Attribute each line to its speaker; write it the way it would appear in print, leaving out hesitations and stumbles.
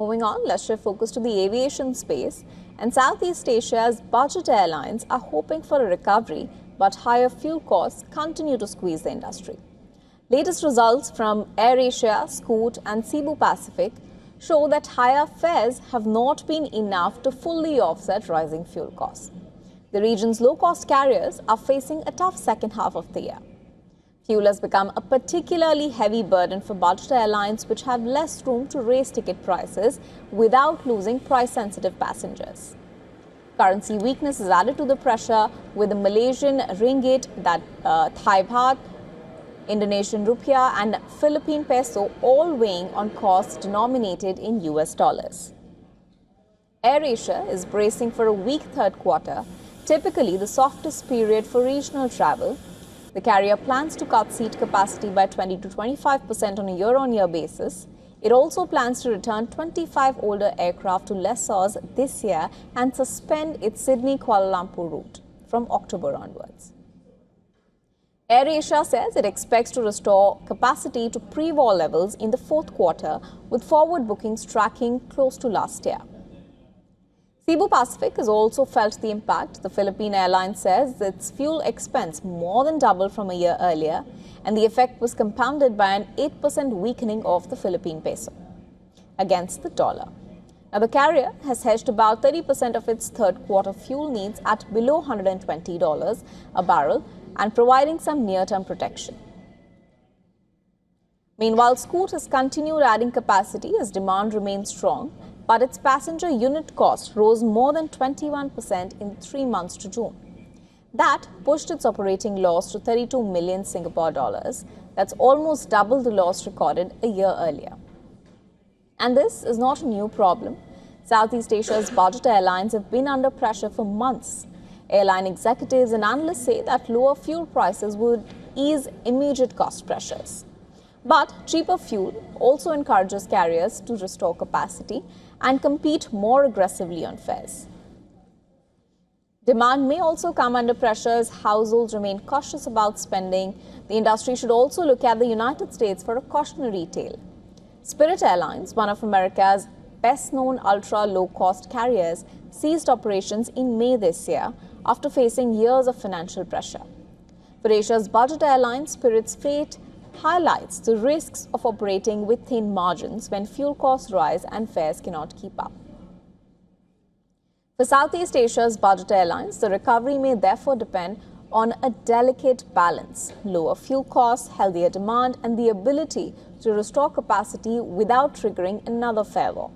Speaker 1: Moving on, let's shift focus to the aviation space. And Southeast Asia's budget airlines are hoping for a recovery, but higher fuel costs continue to squeeze the industry. Latest results from AirAsia, Scoot and Cebu Pacific show that higher fares have not been enough to fully offset rising fuel costs. The region's low-cost carriers are facing a tough second half of the year. Fuel has become a particularly heavy burden for budget airlines, which have less room to raise ticket prices without losing price-sensitive passengers. Currency weakness is added to the pressure, with the Malaysian ringgit, Thai baht, Indonesian rupiah and Philippine peso all weighing on costs denominated in US dollars. AirAsia is bracing for a weak third quarter, typically the softest period for regional travel. The carrier plans to cut seat capacity by 20 to 25% on a year-on-year basis. It also plans to return 25 older aircraft to lessors this year and suspend its Sydney-Kuala Lumpur route from October onwards. AirAsia says it expects to restore capacity to pre-war levels in the fourth quarter, with forward bookings tracking close to last year. Cebu Pacific has also felt the impact. The Philippine airline says its fuel expense more than doubled from a year earlier, and the effect was compounded by an 8% weakening of the Philippine peso against the dollar. Now, the carrier has hedged about 30% of its third quarter fuel needs at below $120 a barrel and providing some near-term protection. Meanwhile, Scoot has continued adding capacity as demand remains strong, but its passenger unit cost rose more than 21% in 3 months to June. That pushed its operating loss to 32 million Singapore dollars. That's almost double the loss recorded a year earlier. And this is not a new problem. Southeast Asia's budget airlines have been under pressure for months. Airline executives and analysts say that lower fuel prices would ease immediate cost pressures. But cheaper fuel also encourages carriers to restore capacity and compete more aggressively on fares. Demand may also come under pressure as households remain cautious about spending. The industry should also look at the United States for a cautionary tale. Spirit Airlines, one of America's best-known ultra-low-cost carriers, ceased operations in May this year after facing years of financial pressure. For Asia's budget airline, Spirit's fate highlights the risks of operating with thin margins when fuel costs rise and fares cannot keep up. For Southeast Asia's budget airlines, the recovery may therefore depend on a delicate balance: lower fuel costs, healthier demand, and the ability to restore capacity without triggering another fare war.